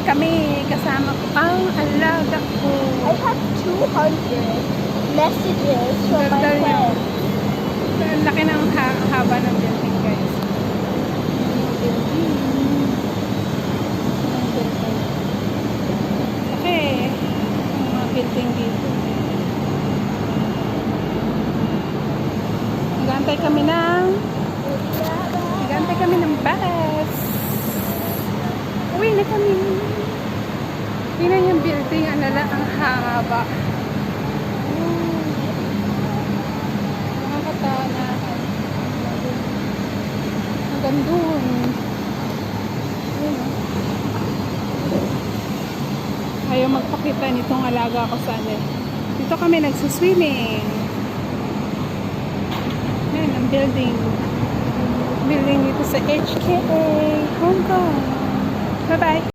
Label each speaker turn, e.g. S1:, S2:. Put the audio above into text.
S1: kami kasama ko ang alaga ko.
S2: I have 200 messages from my
S1: Ganda niya.
S2: friends.
S1: Ang laki ng haba ng building, guys. Okay. Ang mga building dito. Nag-aantay kami ng bus. Uwi na kami. Tingnan yung building, ang haba. Nakakatawa na. Ang gandun. Ayun, oh. Ayaw magpakita nitong alaga ko sa ano. Dito kami nagsuswimming. Ayan, ang building. Building dito sa HKA, Hong Kong. Bye-bye.